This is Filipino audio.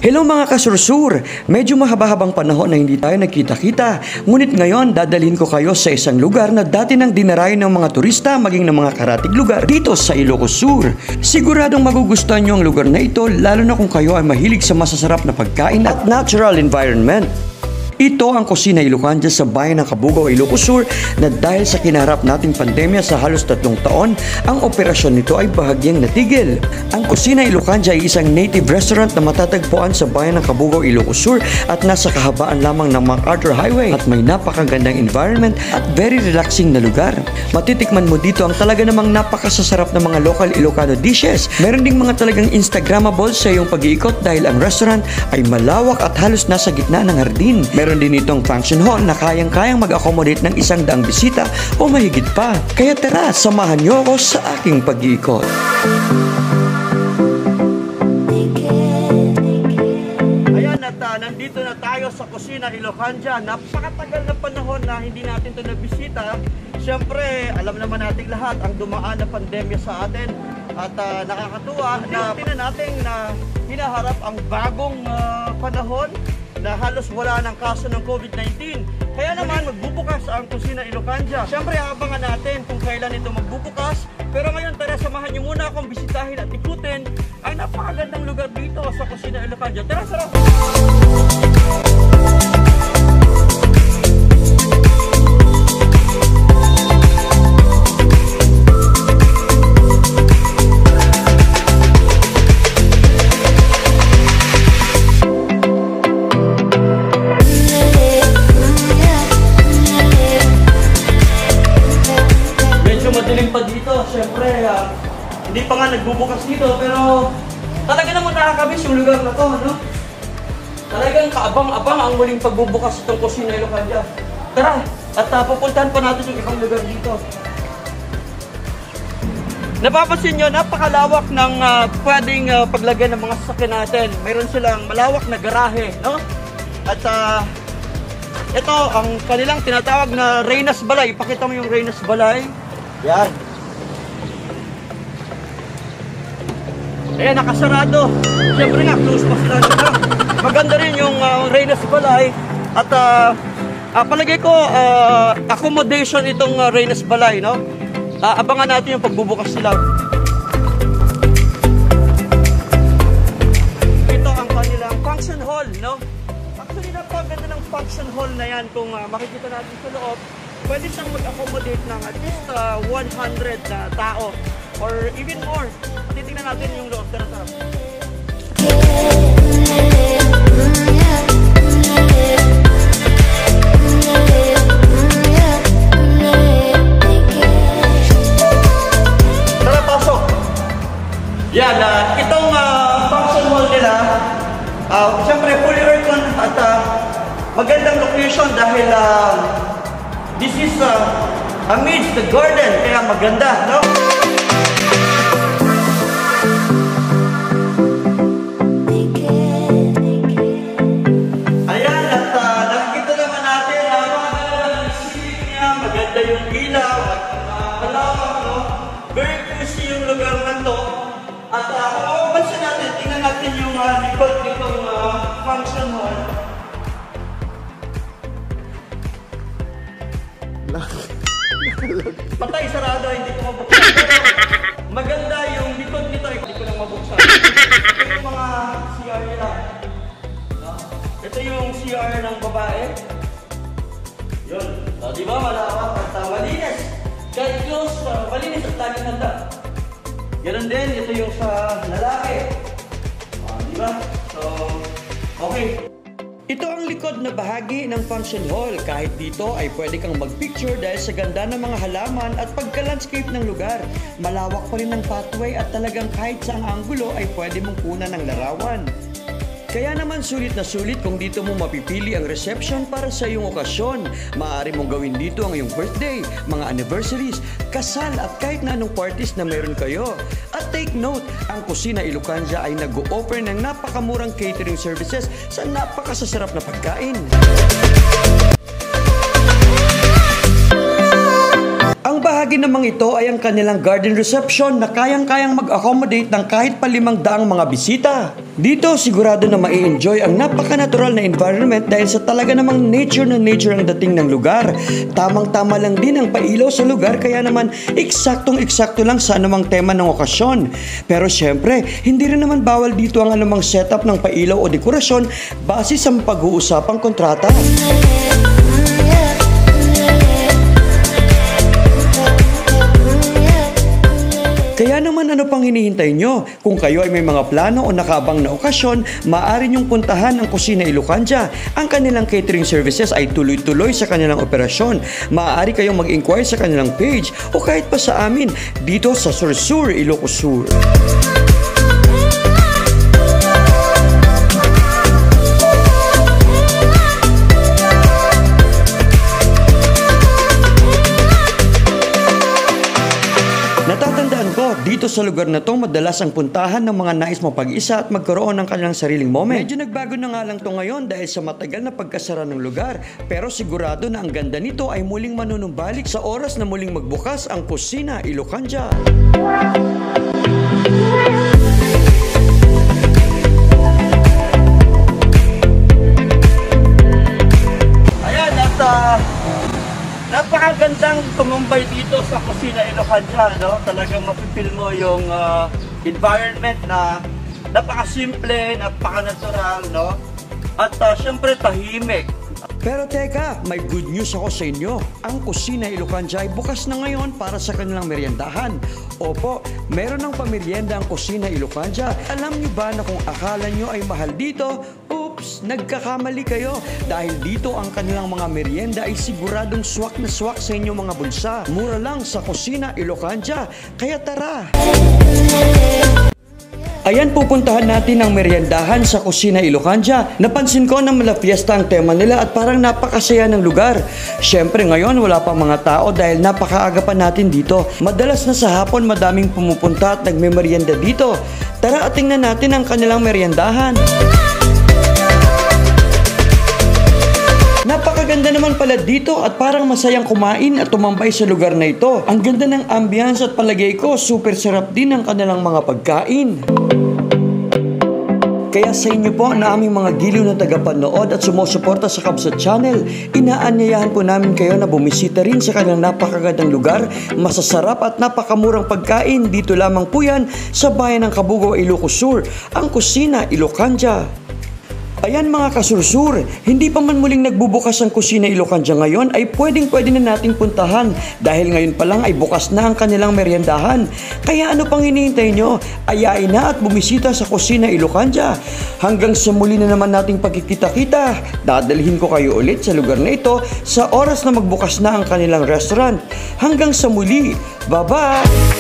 Hello mga kasursur! Medyo mahaba-habang panahon na hindi tayo nagkita-kita. Ngunit ngayon, dadalhin ko kayo sa isang lugar na dati nang dinarayo ng mga turista maging ng mga karatig lugar dito sa Ilocos Sur. Siguradong magugustuhan nyo ang lugar na ito, lalo na kung kayo ay mahilig sa masasarap na pagkain at natural environment. Ito ang Kusina Ilocanja sa bayan ng Cabugao, Ilocos Sur na dahil sa kinaharap nating pandemya sa halos 3 taon, ang operasyon nito ay bahagyang natigil. Ang Kusina Ilocanja ay isang native restaurant na matatagpuan sa bayan ng Cabugao, Ilocos Sur at nasa kahabaan lamang ng MacArthur Highway at may napakagandang environment at very relaxing na lugar. Matitikman mo dito ang talaga namang napakasasarap na mga local Ilocano dishes. Meron ding mga talagang Instagrammable sa iyong pag-iikot dahil ang restaurant ay malawak at halos nasa gitna ng hardin. Meron din itong function hall na kayang-kayang mag-accommodate ng 100 bisita o mahigit pa. Kaya tara, samahan niyo ako sa aking pag-iikot. Ayan at nandito na tayo sa Kusina Ilocanja. Napakatagal na panahon na hindi natin ito nabisita. Siyempre, alam naman natin lahat ang dumaan na pandemya sa atin. At nakakatuwa na tingnan natin na hinaharap ang bagong panahon na halos wala ng kaso ng COVID-19. Kaya naman magbubukas ang Kusina Ilocanja. Siyempre abangan natin kung kailan ito magbubukas. Pero ngayon tara, samahan niyo muna akong bisitahin at ikutin ang napakagandang lugar dito sa Kusina Ilocanja. Tara, sarap! Siyempre, hindi pa nga nagbubukas dito, pero talaga naman nakakamiss yung lugar na to, no? Talagang kaabang-abang ang muling pagbubukas itong Kusina Ilocanja. Tara, at pupuntahan pa natin yung ibang lugar dito. Napapansin nyo, napakalawak ng pwedeng paglagyan ng mga sasakyan natin. Mayroon silang malawak na garahe, no? At ito, ang kanilang tinatawag na Reynas Balay. Ipakita mo yung Reynas Balay. Yan. Ayan, nakasarado. Siyempre nga, close pa sila nila. Maganda rin yung Reynas Balay. At palagay ko, accommodation itong Reynas Balay, no? Abangan natin yung pagbubukas sila. Ito ang kanilang function hall, no? Actually, napaganda ng function hall na yan. Kung makikita natin sa loob, pwede siyang mag-accommodate ng at least 100 na tao or even more. Titingnan natin yung loob. Tara. Tara, pasok! Yan, itong function hall nila, siyempre fully aircon at magandang location dahil this is amidst the garden, kaya maganda, no? Ayan, at nakikita naman natin napakaganda ng ceiling niya, maganda yung ilaw at malawak, no? Very cozy yung lugar na to. At kung mapapansin natin, tingnan natin yung likod nitong function hall. Patay, sarado, hindi ko mabuksan. Maganda yung likod nito, hindi ko lang mabuksan. Ito yung mga CR nila. No? Ito yung CR ng babae. Yun. So, di ba, malawak at malinis. Kahit close, malinis at laging handa. Ganun din, ito yung sa lalaki. Di ba? So, okay. Ito ang likod na bahagi ng function hall. Kahit dito ay pwede kang mag-picture dahil sa ganda ng mga halaman at pagka-landscape ng lugar. Malawak pa rin ng pathway at talagang kahit saang anggulo ay pwede mong kunan ng larawan. Kaya naman sulit na sulit kung dito mo mapipili ang reception para sa iyong okasyon. Maaari mong gawin dito ang iyong birthday, mga anniversaries, kasal at kahit na anong parties na meron kayo. At take note, ang Kusina Ilocanja ay nag-o-offer ng napakamurang catering services sa napakasasarap na pagkain. Ang bahagi namang ito ay ang kanilang garden reception na kayang-kayang mag-accommodate ng kahit pa 500 mga bisita. Dito sigurado na mai-enjoy ang napaka-natural na environment dahil sa talaga namang nature na nature ang dating ng lugar. Tamang-tama lang din ang pailaw sa lugar kaya naman eksaktong-eksakto lang sa anumang tema ng okasyon. Pero syempre, hindi rin naman bawal dito ang anumang setup ng pailaw o dekorasyon base sa pag-uusapang kontrata. Kaya naman ano pang hinihintay nyo? Kung kayo ay may mga plano o nakaabang na okasyon, maaari nyong puntahan ang Kusina Ilocanja. Ang kanilang catering services ay tuloy-tuloy sa kanilang operasyon. Maaari kayong mag-inquire sa kanilang page o kahit pa sa amin dito sa Sursur, Ilocos Sur. Natatandaan ko, dito sa lugar na to, madalas ang puntahan ng mga nais mapag-isa at magkaroon ng kanilang sariling moment. Medyo nagbago na nga lang to ngayon dahil sa matagal na pagkasara ng lugar. Pero sigurado na ang ganda nito ay muling manunumbalik sa oras na muling magbukas ang Kusina Ilocanja. Ayan, at napakagandang tumumbay dito sa Kusina Ilocanja, no? Talagang mapipil mo yung environment na napakasimple, napaka-natural, no? At syempre tahimik. Pero teka, may good news ako sa inyo. Ang Kusina Ilocanja ay bukas na ngayon para sa kanilang meriendahan. Opo, meron ng pamerienda ang Kusina Ilocanja. Alam niyo ba na kung akala niyo ay mahal dito, oops, nagkakamali kayo. Dahil dito ang kanilang mga merienda ay siguradong swak na swak sa inyong mga bulsa. Mura lang sa Kusina Ilocanja. Kaya tara! Ayan, pupuntahan natin ang meriendahan sa Kusina Ilocanja. Napansin ko na mala fiesta ang tema nila at parang napakasaya ng lugar. Siyempre ngayon wala pa mga tao dahil napakaaga pa natin dito. Madalas na sa hapon madaming pumupunta at nagmemerienda dito. Tara at tingnan natin ang kanilang meriendahan. Napakaganda naman pala dito at parang masayang kumain at tumambay sa lugar na ito. Ang ganda ng ambience at palagay ko, super sarap din ang kanilang mga pagkain. Kaya sa inyo po na aming mga giliw na tagapanood at sumusuporta sa Kabsat Channel, inaanyayahan po namin kayo na bumisita rin sa kanilang napakagandang lugar, masasarap at napakamurang pagkain. Dito lamang po yan sa bayan ng Cabugao, Ilocos Sur, ang Kusina Ilocanja. Ayan mga kasursur, hindi pa man muling nagbubukas ang Kusina Ilocanja ngayon ay pwede na nating puntahan dahil ngayon pa lang ay bukas na ang kanilang meriendahan. Kaya ano pang hinihintay nyo? Ayain na at bumisita sa Kusina Ilocanja. Hanggang sa muli na naman nating pagkikita-kita, dadalhin ko kayo ulit sa lugar na ito sa oras na magbukas na ang kanilang restaurant. Hanggang sa muli, bye-bye!